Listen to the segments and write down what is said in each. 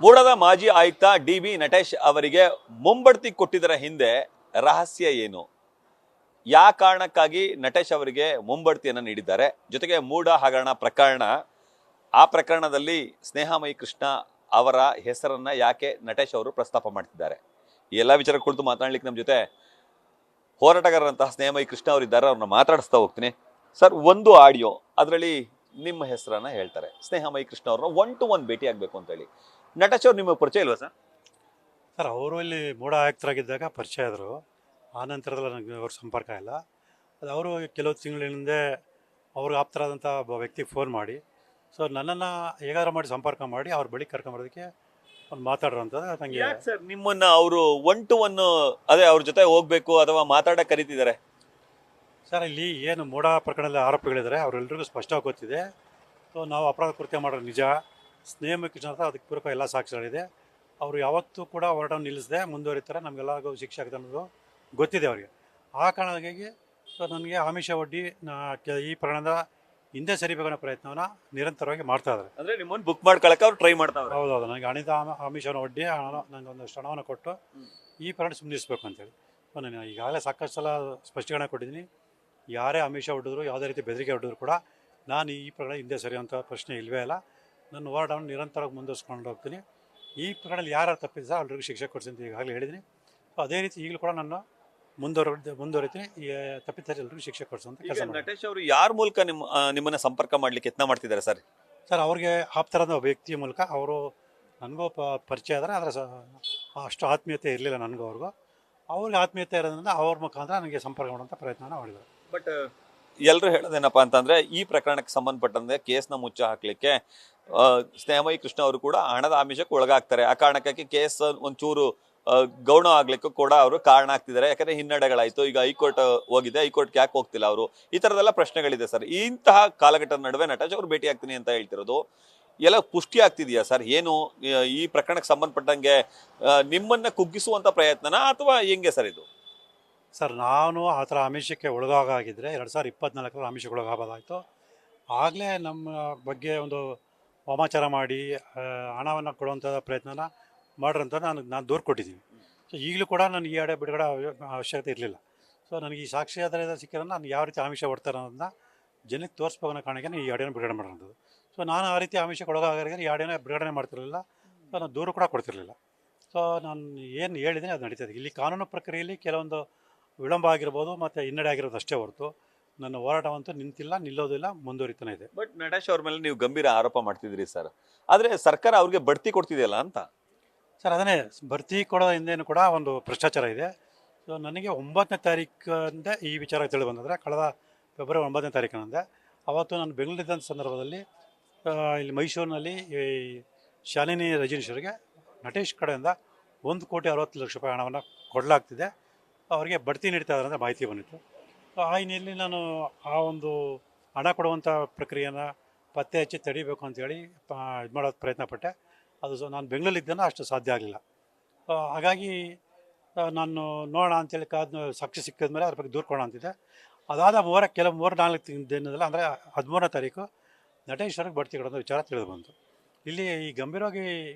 ಮೂಡದ ಮಾಜಿ ಆಯುಕ್ತ ಡಿ.ಬಿ. ನಟೇಶ್ ಅವರಿಗೆ ಮುಂಬಡ್ತಿ ಕೊಟ್ಟಿದ್ದರ ಹಿಂದೆ ರಹಸ್ಯ ಏನು? ಯಾವ ಕಾರಣಕ್ಕಾಗಿ ನಟೇಶ್ ಅವರಿಗೆ ಮುಂಬಡ್ತಿಯನ್ನು ನೀಡಿದ್ದಾರೆ? ಜೊತೆಗೆ ಮೂಡ ಹಗರಣ ಪ್ರಕರಣ, ಆ ಪ್ರಕರಣದಲ್ಲಿ ಸ್ನೇಹಮಯಿ ಕೃಷ್ಣ ಅವರ ಹೆಸರನ್ನ ಯಾಕೆ ನಟೇಶ್ ಅವರು ಪ್ರಸ್ತಾಪ ಮಾಡ್ತಿದ್ದಾರೆ? ಈ ಎಲ್ಲ ವಿಚಾರ ಕುರಿತು ಮಾತನಾಡ್ಲಿಕ್ಕೆ ನಮ್ಮ ಜೊತೆ ಹೋರಾಟಗಾರರಂತಹ ಸ್ನೇಹಮಯಿ ಕೃಷ್ಣ ಅವರಿದ್ದಾರೆ. ಅವ್ರನ್ನ ಮಾತಾಡಿಸ್ತಾ ಹೋಗ್ತೀನಿ. ಸರ್, ಒಂದು ಆಡಿಯೋ, ಅದರಲ್ಲಿ ನಿಮ್ಮ ಹೆಸರನ್ನ ಹೇಳ್ತಾರೆ, ಸ್ನೇಹಮಯಿ ಕೃಷ್ಣ ಅವ್ರನ್ನ 1-to-1 ಭೇಟಿ ಆಗ್ಬೇಕು ಅಂತ ಹೇಳಿ. ನಟೇಶ್ ಅವ್ರು ನಿಮಗೆ ಪರಿಚಯ ಇಲ್ವಾ ಸರ್? ಸರ್, ಅವರು ಇಲ್ಲಿ ಮೂಡ ಆಯುಕ್ತರಾಗಿದ್ದಾಗ ಪರಿಚಯ ಆದರು. ಆ ನಂತರದಲ್ಲಿ ನನಗೆ ಅವ್ರ ಸಂಪರ್ಕ ಇಲ್ಲ. ಅದು ಅವರು ಕೆಲವು ತಿಂಗಳ ಹಿಂದೆ ಅವ್ರಿಗೆ ಆಪ್ತರಾದಂಥ ಒಬ್ಬ ವ್ಯಕ್ತಿಗೆ ಫೋನ್ ಮಾಡಿ, ಸೊ ನನ್ನನ್ನು ಹೇಗಾದ್ರೂ ಮಾಡಿ ಸಂಪರ್ಕ ಮಾಡಿ ಅವ್ರ ಬಳಿ ಕರ್ಕೊಂಬರೋದಕ್ಕೆ ಒಂದು ಮಾತಾಡೋಂಥದ್ದು ನನಗೆ. ಯಾಕೆ ಸರ್ ನಿಮ್ಮನ್ನ ಅವರು 1-to-1 ಅದೇ ಅವ್ರ ಜೊತೆ ಹೋಗ್ಬೇಕು ಅಥವಾ ಮಾತಾಡಕ್ಕೆ ಕರೀತಿದ್ದಾರೆ? ಸರ್, ಇಲ್ಲಿ ಏನು ಮೂಡ ಪ್ರಕರಣದಲ್ಲಿ ಆರೋಪಿಗಳಿದ್ದಾರೆ ಅವರೆಲ್ಲರಿಗೂ ಸ್ಪಷ್ಟವಾಗಿ ಗೊತ್ತಿದೆ. ಸೊ ನಾವು ಅಪರಾಧ ಕೃತ್ಯ ಮಾಡೋದು ನಿಜ. ಸ್ನೇಹಮಯಿ ಕೃಷ್ಣ ಅಂತ ಅದಕ್ಕೆ ಪೂರಕ ಎಲ್ಲ ಸಾಕ್ಷಿಗಳಿದೆ. ಅವರು ಯಾವತ್ತೂ ಕೂಡ ಹೋರಾಟವನ್ನು ನಿಲ್ಲಿಸದೆ ಮುಂದುವರಿತಾರೆ. ನಮಗೆಲ್ಲರಿಗೂ ಶಿಕ್ಷೆ ಆಗುತ್ತೆ ಅನ್ನೋದು ಗೊತ್ತಿದೆ ಅವರಿಗೆ. ಆ ಕಾರಣಕ್ಕಾಗಿ ಸೊ ನನಗೆ ಆಮಿಷ ಒಡ್ಡಿ ಈ ಪ್ರಕರಣದ ಹಿಂದೆ ಸರಿಬೇಕನ್ನೋ ಪ್ರಯತ್ನವನ್ನು ನಿರಂತರವಾಗಿ ಮಾಡ್ತಾ ಇದ್ದಾರೆ. ಅಂದ್ರೆ ನಿಮ್ಮನ್ನು ಬುಕ್ ಮಾಡ್ಕೊಳಕ್ಕೆ ಅವ್ರು ಟ್ರೈ ಮಾಡ್ತಾವ್ರೆ? ಹೌದೌದು. ನನಗೆ ಹಣದ ಆಮಿಷವನ್ನು ಒಡ್ಡಿ ನನಗೆ ಒಂದಷ್ಟು ಹಣವನ್ನು ಕೊಟ್ಟು ಈ ಪ್ರಕರಣ ಸುಮ್ಮನಿಸ್ಬೇಕು ಅಂತೇಳಿ. ಸೊ ನಾನು ಈಗಾಗಲೇ ಸಾಕಷ್ಟು ಸಲ ಸ್ಪಷ್ಟೀಕರಣ ಕೊಟ್ಟಿದ್ದೀನಿ. ಯಾರೇ ಆಮಿಷ ಒಡ್ಡಿದ್ರು, ಯಾವುದೇ ರೀತಿ ಬೆದರಿಕೆ ಒಡ್ಡಿದ್ರು ಕೂಡ ನಾನು ಈ ಪ್ರಕರಣ ಹಿಂದೆ ಸರಿಯುವಂಥ ಪ್ರಶ್ನೆ ಇಲ್ಲವೇ ಇಲ್ಲ. ನನ್ನ ಹೋರಾಟವನ್ನು ನಿರಂತರವಾಗಿ ಮುಂದುವರಿಸ್ಕೊಂಡು ಹೋಗ್ತೀನಿ. ಈ ಪ್ರಕರಣದಲ್ಲಿ ಯಾರು ತಪ್ಪಿದ್ರೆ ಅವ್ರಿಗೂ ಶಿಕ್ಷೆ ಕೊಡಿಸಿ ಅಂತ ಈಗಾಗಲೇ ಹೇಳಿದ್ದೀನಿ. ಸೊ ಅದೇ ರೀತಿ ಈಗಲೂ ಕೂಡ ನಾನು ಮುಂದುವರಿತೀನಿ. ಈ ತಪ್ಪಿದ್ದಾರೆ ಎಲ್ರಿಗೂ ಶಿಕ್ಷೆ ಕೊಡಿಸುವಂಥ ಕೆಲಸ. ನಟೇಶ್ ಅವರು ಯಾರ ಮೂಲಕ ನಿಮ್ಮನ್ನ ಸಂಪರ್ಕ ಮಾಡ್ಲಿಕ್ಕೆ ಯತ್ನ ಮಾಡ್ತಿದ್ದಾರೆ ಸರ್? ಸರ್, ಅವ್ರಿಗೆ ಆಪ್ತರಾದ ಒಬ್ಬ ವ್ಯಕ್ತಿಯ ಮೂಲಕ ಅವರು ನನಗೂ ಪರಿಚಯ ಆದರೆ ಅಷ್ಟು ಆತ್ಮೀಯತೆ ಇರಲಿಲ್ಲ ನನಗೂ ಅವ್ರಿಗೂ. ಅವ್ರಿಗೆ ಆತ್ಮೀಯತೆ ಇರೋದ್ರಿಂದ ಅವ್ರ ಮುಖಾಂತರ ನನಗೆ ಸಂಪರ್ಕ ಮಾಡುವಂಥ ಪ್ರಯತ್ನ ಮಾಡಿದ್ದಾರೆ. ಬಟ್ ಎಲ್ಲರೂ ಹೇಳೋದೇನಪ್ಪ ಅಂತಂದ್ರೆ, ಈ ಪ್ರಕರಣಕ್ಕೆ ಸಂಬಂಧಪಟ್ಟಂತೆ ಕೇಸ್ನ ಮುಚ್ಚ ಹಾಕ್ಲಿಕ್ಕೆ ಸ್ನೇಹಮಯಿ ಕೃಷ್ಣ ಅವರು ಕೂಡ ಹಣದ ಆಮಿಷಕ್ಕೆ ಒಳಗಾಗ್ತಾರೆ. ಆ ಕಾರಣಕ್ಕಾಗಿ ಕೇಸ್ ಒಂಚೂರು ಗೌಣ ಆಗ್ಲಿಕ್ಕೂ ಕೂಡ ಅವರು ಕಾರಣ ಆಗ್ತಿದ್ದಾರೆ. ಯಾಕಂದ್ರೆ ಹಿನ್ನಡೆಗಳಾಯ್ತು. ಈಗ ಹೈಕೋರ್ಟ್ ಹೋಗಿದೆ, ಹೈಕೋರ್ಟ್ಗೆ ಯಾಕೆ ಹೋಗ್ತಿಲ್ಲ ಅವರು? ಈ ತರದೆಲ್ಲ ಪ್ರಶ್ನೆಗಳಿದೆ ಸರ್. ಇಂತಹ ಕಾಲಘಟ್ಟದ ನಡುವೆ ನಟೇಶ್ ಅವರು ಭೇಟಿ ಆಗ್ತೀನಿ ಅಂತ ಹೇಳ್ತಿರೋದು ಎಲ್ಲ ಪುಷ್ಟಿ ಆಗ್ತಿದೆಯಾ ಸರ್? ಏನು ಈ ಪ್ರಕರಣಕ್ಕೆ ಸಂಬಂಧಪಟ್ಟಂಗೆ ನಿಮ್ಮನ್ನ ಕುಗ್ಗಿಸುವಂತ ಪ್ರಯತ್ನನ ಅಥವಾ ಹೆಂಗೆ ಸರ್ ಇದು? ಸರ್, ನಾನು ಆ ಥರ ಆಮಿಷಕ್ಕೆ ಒಳಗಾಗಿದ್ದರೆ 2024 ಆಮಿಷಕ್ಕೆ ಒಳಗಾಗಬಹುದಾಯಿತು. ಆಗಲೇ ನಮ್ಮ ಬಗ್ಗೆ ಒಂದು ವಾಮಾಚಾರ ಮಾಡಿ ಹಣವನ್ನು ಕೊಡುವಂಥ ಪ್ರಯತ್ನನ ಮಾಡ್ರಂತ ನಾನು ದೂರು ಕೊಟ್ಟಿದ್ದೀನಿ. ಸೊ ಈಗಲೂ ಕೂಡ ನಾನು ಈ ಬಿಡುಗಡೆ ಅವಶ್ಯಕತೆ ಇರಲಿಲ್ಲ. ಸೊ ನನಗೆ ಈ ಸಾಕ್ಷಿ ಆಧಾರದ ಸಿಕ್ಕಿದ್ರೆ ನಾನು ಯಾವ ರೀತಿ ಆಮಿಷ ಕೊಡ್ತಾರೆ ಅನ್ನೋದನ್ನ ಜನಕ್ಕೆ ತೋರಿಸ್ಬೇಕು ಅನ್ನೋ ಕಾರಣಕ್ಕೆ ಈ ಆಡಿಯೋನ ಬಿಡುಗಡೆ ಮಾಡೋದು. ಸೊ ನಾನು ಆ ರೀತಿ ಆಮಿಷಕ್ಕೆ ಒಳಗಾಗಿದ್ರೆ ಈ ಆಡಿಯೋನ ಬಿಡುಗಡೆ ಮಾಡ್ತಿರಲಿಲ್ಲ. ಸೊ ನಾನು ದೂರು ಕೂಡ ಕೊಡ್ತಿರಲಿಲ್ಲ. ಸೊ ನಾನು ಏನು ಹೇಳಿದ್ದೀನಿ ಅದು ನಡೀತದೆ. ಇಲ್ಲಿ ಕಾನೂನು ಪ್ರಕ್ರಿಯೆಯಲ್ಲಿ ಕೆಲವೊಂದು ವಿಳಂಬ ಆಗಿರ್ಬೋದು ಮತ್ತು ಹಿನ್ನಡೆ ಆಗಿರೋದು ಅಷ್ಟೇ ಹೊರತು ನನ್ನ ಹೋರಾಟವಂತೂ ನಿಂತಿಲ್ಲ, ನಿಲ್ಲೋದಿಲ್ಲ, ಮುಂದುವರಿತಾನೆ ಇದೆ. ಬಟ್ ನಟೇಶ್ ಅವ್ರ ಮೇಲೆ ನೀವು ಗಂಭೀರ ಆರೋಪ ಮಾಡ್ತಿದ್ರಿ ಸರ್. ಆದ್ರೆ ಸರ್ಕಾರ ಅವ್ರಿಗೆ ಬಡ್ತಿ ಕೊಡ್ತಿದೆಯಲ್ಲ ಅಂತ. ಸರ್, ಅದನ್ನೇ ಭರ್ತಿ ಕೊಡೋ ಹಿಂದೇನು ಕೂಡ ಒಂದು ಭ್ರಷ್ಟಾಚಾರ ಇದೆ. ಸೊ ನನಗೆ 9ನೇ ತಾರೀಕಿಂದ ಈ ವಿಚಾರ ತಿಳಿದು ಬಂದರೆ, ಕಳೆದ ಫೆಬ್ರವರಿ 9ನೇ ತಾರೀಕಿನಂದೆ ಅವತ್ತು ನಾನು ಬೆಂಗಳೂರಿದ್ದಂಥ ಸಂದರ್ಭದಲ್ಲಿ ಇಲ್ಲಿ ಮೈಸೂರಿನಲ್ಲಿ ಈ ಶಾಲಿನಿ ರಜನೀಶ್ವರಿಗೆ ನಟೇಶ್ ಕಡೆಯಿಂದ 1,60,00,000 ಹಣವನ್ನು ಕೊಡಲಾಗ್ತಿದೆ, ಅವರಿಗೆ ಬಡ್ತಿ ನೀಡ್ತಾ ಇದ್ದಾರೆ ಅಂತ ಮಾಹಿತಿ ಬಂದಿತ್ತು. ಆ ಹಿನ್ನೆಲೆಯಲ್ಲಿ ನಾನು ಆ ಒಂದು ಹಣ ಕೊಡುವಂಥ ಪ್ರಕ್ರಿಯೆಯನ್ನು ಪತ್ತೆ ಹಚ್ಚಿ ತಡಿಬೇಕು ಅಂತೇಳಿ ಇದು ಮಾಡೋದು ಪ್ರಯತ್ನ ಪಟ್ಟೆ. ಅದು ನಾನು ಬೆಂಗಳೂರಿದ್ದಾನೆ, ಅಷ್ಟು ಸಾಧ್ಯ ಆಗಲಿಲ್ಲ. ಹಾಗಾಗಿ ನಾನು ನೋಡೋಣ ಅಂತೇಳಿ ಸಾಕ್ಷಿ ಸಿಕ್ಕಿದ ಮೇಲೆ ಅದ್ರ ಬಗ್ಗೆ ದೂರು ಕೊಡೋಣ ಅಂತಿದ್ದೆ. ಅದಾದ 3-4 ದಿನದಲ್ಲಿ, ಅಂದರೆ 13ನೇ ತಾರೀಕು ನಟೇಶ್ ಅವ್ರಿಗೆ ಬಡ್ತಿ ಕೊಡೋದು ವಿಚಾರ ತಿಳಿದು ಬಂತು. ಇಲ್ಲಿ ಈ ಗಂಭೀರವಾಗಿ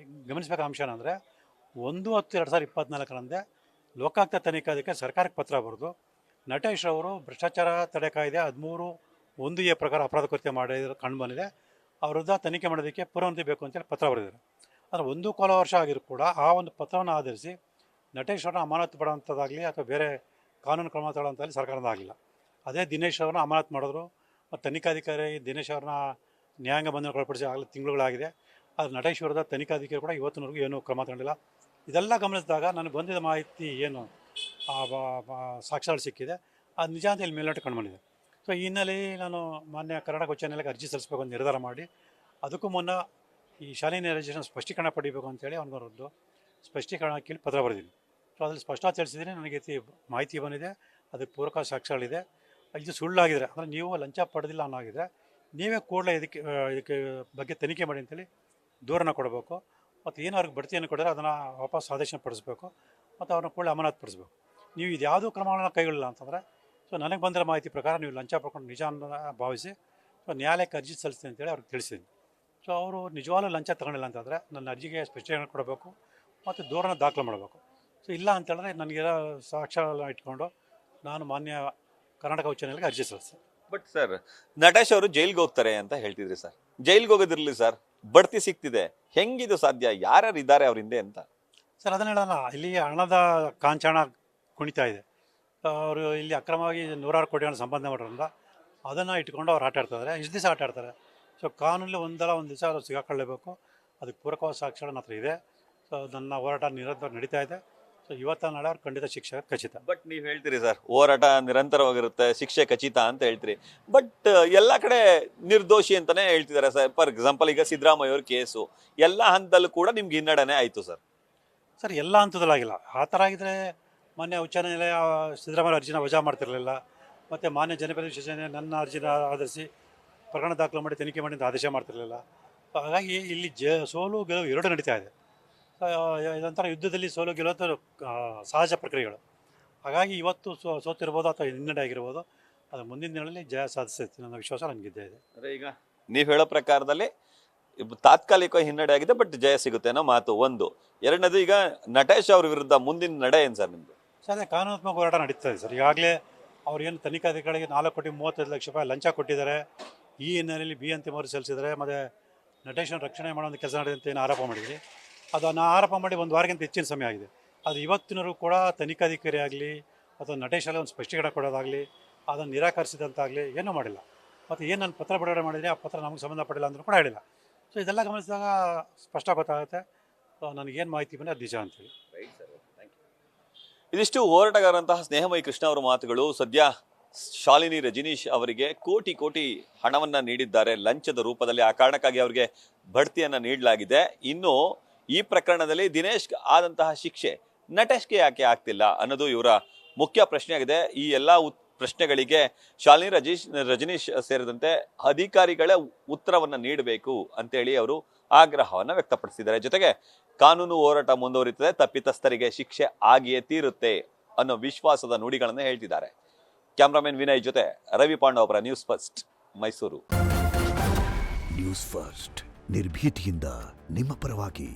ಗಮನಿಸಬೇಕಾದ ಅಂಶ ಏನಂದರೆ, 1/10/2024 ಲೋಕಾಯುಕ್ತ ತನಿಖಾಧಿಕಾರಿ ಸರ್ಕಾರಕ್ಕೆ ಪತ್ರ ಬರೆದು ನಟೇಶ್ ಅವರು ಭ್ರಷ್ಟಾಚಾರ ತಡೆ ಕಾಯ್ದೆ 13(1)(a) ಪ್ರಕಾರ ಅಪರಾಧ ಕೃತ್ಯ ಮಾಡಿದ್ರು ಕಂಡು ಬಂದಿದೆ, ಅವ್ರ ವಿರುದ್ಧ ತನಿಖೆ ಮಾಡೋದಕ್ಕೆ ಪುನರ್ವಸತಿ ಬೇಕು ಅಂತೇಳಿ ಪತ್ರ ಬರೆದಿದ್ದಾರೆ. ಅಂದರೆ 1 ವರ್ಷ ಆಗಿರೂ ಕೂಡ ಆ ಒಂದು ಪತ್ರವನ್ನು ಆಧರಿಸಿ ನಟೇಶ್ ಅವ್ರನ್ನ ಅಮಾನತು ಪಡೋವಂಥದ್ದಾಗಲಿ ಅಥವಾ ಬೇರೆ ಕಾನೂನು ಕ್ರಮ ತಗೊಳ್ಳೋಂಥಲ್ಲಿ ಸರ್ಕಾರದ ಆಗಲಿಲ್ಲ. ಅದೇ ದಿನೇಶ್ ಅವ್ರನ್ನ ಅಮಾನತು ಮಾಡಿದ್ರು. ಮತ್ತು ತನಿಖಾಧಿಕಾರಿ ದಿನೇಶ್ ಅವ್ರನ್ನ ನ್ಯಾಯಾಂಗ ಬಂಧನಕ್ಕೆ ಒಳಪಡಿಸಿ ಆಗಲೇ ತಿಂಗಳುಗಳಾಗಿದೆ. ಆದರೆ ನಟೇಶ್ ವಿರುದ್ಧ ತನಿಖಾಧಿಕಾರಿ ಕೂಡ ಇವತ್ತಿನವರೆಗೂ ಏನೂ ಕ್ರಮ ತಗೊಂಡಿಲ್ಲ. ಇದೆಲ್ಲ ಗಮನಿಸಿದಾಗ ನನಗೆ ಬಂದಿದ್ದ ಮಾಹಿತಿ ಏನು ಸಾಕ್ಷ್ಯಗಳು ಸಿಕ್ಕಿದೆ ಅದು ನಿಜ ಅಂತ ಇಲ್ಲಿ ಮೇಲ್ನೋಟ ಕಂಡುಬಂದಿದೆ. ಸೊ ಈ ಹಿನ್ನೆಲೆಯಲ್ಲಿ ನಾನು ಮಾನ್ಯ ಕರ್ನಾಟಕ ಉಚ್ಚ ನ್ಯಾಯಾಲಯಕ್ಕೆ ಅರ್ಜಿ ಸಲ್ಲಿಸಬೇಕು ಅಂತ ನಿರ್ಧಾರ ಮಾಡಿ, ಅದಕ್ಕೂ ಮುನ್ನ ಈ ಶಾಲೆಯ ರಿಜಿಸ್ಟ್ರೇಷನ್ ಸ್ಪಷ್ಟೀಕರಣ ಪಡಿಬೇಕು ಅಂತೇಳಿ ಅವ್ನಿಗೊಂದು ಸ್ಪಷ್ಟೀಕರಣ ಕೇಳಿ ಪತ್ರ ಬರೆದಿದ್ದೀನಿ. ಸೊ ಅದ್ರಲ್ಲಿ ಸ್ಪಷ್ಟವಾಗಿ ತಿಳಿಸಿದ್ದೀನಿ, ನನಗೆ ಮಾಹಿತಿ ಬಂದಿದೆ, ಅದಕ್ಕೆ ಪೂರಕ ಸಾಕ್ಷ್ಯಗಳಿದೆ. ಇದು ಸುಳ್ಳಾಗಿದ್ರೆ, ಅಂದರೆ ನೀವು ಲಂಚ ಪಡೆದಿಲ್ಲ ಅನ್ನೋಗಿದ್ರೆ ನೀವೇ ಕೂಡಲೇ ಇದಕ್ಕೆ ಬಗ್ಗೆ ತನಿಖೆ ಮಾಡಿ ಅಂತೇಳಿ ದೂರನ್ನು ಕೊಡಬೇಕು. ಮತ್ತು ಏನು ಅವ್ರಿಗೆ ಬಡ್ತಿಯನ್ನು ಕೊಡಿದ್ರೆ ಅದನ್ನು ವಾಪಸ್ ಆದೇಶ ಪಡಿಸ್ಬೇಕು ಮತ್ತು ಅವ್ರನ್ನ ಕೂಡಲೇ ಅಮಾನತು ಪಡಿಸ್ಬೇಕು. ನೀವು ಇದು ಯಾವುದೂ ಕ್ರಮಗಳನ್ನು ಕೈಗೊಳ್ಳಿಲ್ಲ ಅಂತಂದರೆ, ಸೊ ನನಗೆ ಬಂದಿರೋ ಮಾಹಿತಿ ಪ್ರಕಾರ ನೀವು ಲಂಚ ಪಡ್ಕೊಂಡು ನಿಜ ಅನ್ನೋ ಭಾವಿಸಿ ಸೊ ನ್ಯಾಯಾಲಯಕ್ಕೆ ಅರ್ಜಿ ಸಲ್ಲಿಸ್ತೀನಿ ಅಂತೇಳಿ ಅವ್ರಿಗೆ ತಿಳಿಸಿದ್ದೀನಿ. ಸೊ ಸೊ ಅವರು ನಿಜವಾಗ್ಲೂ ಲಂಚ ತಗೊಂಡಿಲ್ಲ ಅಂತಂದರೆ ನನ್ನ ಅರ್ಜಿಗೆ ಸ್ಪಷ್ಟೀಕರಣ ಕೊಡಬೇಕು ಮತ್ತು ದೂರನ ದಾಖಲು ಮಾಡಬೇಕು. ಸೊ ಇಲ್ಲ ಅಂತೇಳಿದ್ರೆ ನನಗಿರೋ ಸಾಕ್ಷ್ಯ ಇಟ್ಕೊಂಡು ನಾನು ಮಾನ್ಯ ಕರ್ನಾಟಕ ಉಚ್ಚ ನ್ಯಾಯಾಲಯಕ್ಕೆ ಅರ್ಜಿ ಸಲ್ಲಿಸ್ತೀನಿ. ಬಟ್ ಸರ್, ನಟೇಶ್ ಅವರು ಜೈಲ್ಗೆ ಹೋಗ್ತಾರೆ ಅಂತ ಹೇಳ್ತಿದ್ರಿ ಸರ್. ಜೈಲ್ಗೆ ಹೋಗೋದಿರ್ಲಿ ಸರ್, ಬಡ್ತಿ ಸಿಗ್ತಿದೆ, ಹೆಂಗಿದು ಸಾಧ್ಯ? ಯಾರ್ಯಾರು ಇದ್ದಾರೆ ಅವ್ರ ಹಿಂದೆ ಅಂತ? ಸರ್ ಅದನ್ನ ಹೇಳೋಣ, ಇಲ್ಲಿ ಹಣದ ಕಾಂಚಾಣ ಕುಣಿತಾ ಇದೆ. ಅವರು ಇಲ್ಲಿ ಅಕ್ರಮವಾಗಿ ನೂರಾರು ಕೋಟಿಗಳನ್ನು ಸಂಪಾದನೆ ಮಾಡೋದ್ರಿಂದ ಅದನ್ನು ಇಟ್ಕೊಂಡು ಅವ್ರು ಆಟ ಆಡ್ತಿದ್ದಾರೆ. ಇಷ್ಟು ದಿವಸ ಆಟ ಆಡ್ತಾರೆ. ಸೊ ಕಾನೂನಲ್ಲಿ ಒಂದಲ್ಲ ಒಂದು ದಿವಸ ಅವ್ರು ಸಿಗಾಕೊಳ್ಳೇಬೇಕು. ಅದಕ್ಕೆ ಪೂರಕವಾದ ಸಾಕ್ಷ್ಯಗಳು ನನ್ನ ಹತ್ರ ಇದೆ. ಸೊ ನನ್ನ ಹೋರಾಟ ನಿರಂತರ ನಡೀತಾ ಇದೆ. ಸೊ ಇವತ್ತ ನಾಳೆ ಅವ್ರು ಖಂಡಿತ ಶಿಕ್ಷೆ ಖಚಿತ. ಬಟ್ ನೀವು ಹೇಳ್ತೀರಿ ಸರ್, ಹೋರಾಟ ನಿರಂತರವಾಗಿರುತ್ತೆ, ಶಿಕ್ಷೆ ಖಚಿತ ಅಂತ ಹೇಳ್ತೀರಿ. ಬಟ್ ಎಲ್ಲ ಕಡೆ ನಿರ್ದೋಷಿ ಅಂತಾನೆ ಹೇಳ್ತಿದ್ದಾರೆ ಸರ್. ಫಾರ್ ಎಕ್ಸಾಂಪಲ್, ಈಗ ಸಿದ್ದರಾಮಯ್ಯ ಅವ್ರ ಕೇಸು ಎಲ್ಲ ಹಂತದಲ್ಲೂ ಕೂಡ ನಿಮ್ಗೆ ಹಿನ್ನಡೆನೇ ಆಯ್ತು ಸರ್. ಸರ್ ಎಲ್ಲ ಹಂತದಲ್ಲಾಗಿಲ್ಲ. ಆ ಥರ ಆಗಿದ್ರೆ ಮಾನ್ಯ ಉಚ್ಚ ನ್ಯಾಯಾಲಯ ಸಿದ್ದರಾಮಯ್ಯ ಅರ್ಜಿನ ವಜಾ ಮಾಡ್ತಿರಲಿಲ್ಲ. ಮತ್ತು ಮಾನ್ಯ ಜನಪ್ರತಿನಿಧಿ ವಿಶೇಷ ನನ್ನ ಅರ್ಜಿನ ಆಧರಿಸಿ ಪ್ರಕರಣ ದಾಖಲು ಮಾಡಿ ತನಿಖೆ ಮಾಡಿ ಅಂತ ಆದೇಶ ಮಾಡ್ತಿರಲಿಲ್ಲ. ಹಾಗಾಗಿ ಇಲ್ಲಿ ಸೋಲು ಗೆಲುವು ಎರಡು ನಡೀತಾ ಇದೆ. ಇದೊಂಥರ ಯುದ್ಧದಲ್ಲಿ ಸೋಲು ಗೆಲುವು ಸಹಜ ಪ್ರಕ್ರಿಯೆಗಳು. ಹಾಗಾಗಿ ಇವತ್ತು ಸೋತಿರ್ಬೋದು ಅಥವಾ ಹಿನ್ನಡೆ ಆಗಿರ್ಬೋದು, ಅದು ಮುಂದಿನ ದಿನಗಳಲ್ಲಿ ಜಯ ಸಾಧಿಸ್ತೀನಿ ಅನ್ನೋ ವಿಶ್ವಾಸ ನನಗಿದ್ದೇ ಇದೆ. ಅದೇ ಈಗ ನೀವು ಹೇಳೋ ಪ್ರಕಾರದಲ್ಲಿ ತಾತ್ಕಾಲಿಕ ಹಿನ್ನಡೆ ಆಗಿದೆ, ಬಟ್ ಜಯ ಸಿಗುತ್ತೆ ಅನ್ನೋ ಮಾತು ಒಂದು. ಎರಡನೇದು, ಈಗ ನಟೇಶ್ ಅವ್ರ ವಿರುದ್ಧ ಮುಂದಿನ ನಡೆ ಏನು ಸರ್ ನಿಮ್ಮದು? ಸರ್ ಅದೇ ಕಾನೂನಾತ್ಮಕ ಹೋರಾಟ ನಡೀತಾ ಇದೆ ಸರ್. ಈಗಾಗಲೇ ಅವ್ರೇನು ತನಿಖಾಧಿಕಾರಿಗೆ 4,35,00,000 ಲಂಚ ಕೊಟ್ಟಿದ್ದಾರೆ. ಈ ಹಿನ್ನೆಲೆಯಲ್ಲಿ ಬಿ ಅಂತಿಮವರು ಸಲ್ಲಿಸಿದ್ದಾರೆ. ಮತ್ತು ನಟೇಶನ ರಕ್ಷಣೆ ಮಾಡೋ ಒಂದು ಕೆಲಸ ನಡೆದಿದೆ ಅಂತ ಏನು ಆರೋಪ ಮಾಡಿದ್ರಿ, ಅದನ್ನು ಆರೋಪ ಮಾಡಿ ಒಂದು ವಾರಕ್ಕಿಂತ ಹೆಚ್ಚಿನ ಸಮಯ ಆಗಿದೆ. ಅದು ಇವತ್ತಿನವರೆಗೂ ಕೂಡ ತನಿಖಾಧಿಕಾರಿ ಆಗಲಿ ಅಥವಾ ನಟೇಶಲ್ಲಿ ಒಂದು ಸ್ಪಷ್ಟೀಕರಣ ಕೊಡೋದಾಗಲಿ, ಅದನ್ನು ನಿರಾಕರಿಸಿದಂತಾಗಲಿ ಏನೂ ಮಾಡಿಲ್ಲ. ಮತ್ತು ಏನು ನಾನು ಪತ್ರ ಬಿಡುಗಡೆ ಮಾಡಿದರೆ ಆ ಪತ್ರ ನಮಗೆ ಸಂಬಂಧಪಟ್ಟಿಲ್ಲ ಅಂದರೂ ಕೂಡ ಹೇಳಿಲ್ಲ. ಸೊ ಇದೆಲ್ಲ ಗಮನಿಸಿದಾಗ ಸ್ಪಷ್ಟ ಗೊತ್ತಾಗುತ್ತೆ ನನಗೇನು ಮಾಹಿತಿ ಬಂದರೆ ಅದು ನಿಜ ಅಂತೇಳಿ. ಇದಿಷ್ಟು ಹೋರಾಟಗಾರಂತಹ ಸ್ನೇಹಮಯಿ ಕೃಷ್ಣ ಅವರ ಮಾತುಗಳು. ಸದ್ಯ ಶಾಲಿನಿ ರಜನೀಶ್ ಅವರಿಗೆ ಕೋಟಿ ಕೋಟಿ ಹಣವನ್ನ ನೀಡಿದ್ದಾರೆ ಲಂಚದ ರೂಪದಲ್ಲಿ. ಆ ಕಾರಣಕ್ಕಾಗಿ ಅವರಿಗೆ ಬಡ್ತಿಯನ್ನ ನೀಡಲಾಗಿದೆ. ಇನ್ನು ಈ ಪ್ರಕರಣದಲ್ಲಿ ದಿನೇಶ್ ಆದಂತಹ ಶಿಕ್ಷೆ ನಟೇಶ್ಗೆ ಯಾಕೆ ಆಗ್ತಿಲ್ಲ ಅನ್ನೋದು ಇವರ ಮುಖ್ಯ ಪ್ರಶ್ನೆಯಾಗಿದೆ. ಈ ಎಲ್ಲ ಪ್ರಶ್ನೆಗಳಿಗೆ ಶಾಲಿನಿ ರಜನೀಶ್ ಸೇರಿದಂತೆ ಅಧಿಕಾರಿಗಳ ಉತ್ತರವನ್ನ ನೀಡಬೇಕು ಅಂತೇಳಿ ಅವರು ಆಗ್ರಹವನ್ನ ವ್ಯಕ್ತಪಡಿಸಿದ್ದಾರೆ. ಜೊತೆಗೆ ಕಾನೂನು ಹೋರಾಟ ಮುಂದುವರಿಯುತ್ತದೆ, ತಪ್ಪಿತಸ್ಥರಿಗೆ ಶಿಕ್ಷೆ ಆಗಿಯೇ ತೀರುತ್ತೆ ಅನ್ನೋ ವಿಶ್ವಾಸದ ನುಡಿಗಳನ್ನು ಹೇಳ್ತಿದ್ದಾರೆ. ಕ್ಯಾಮ್ರಾಮನ್ ವಿನಯ್ ಜೊತೆ Ravi Pandavapura, news first, Mysuru. News first ನಿರ್ಭೀತಿಯಿಂದ ನಿಮ್ಮ ಪರವಾಗಿ.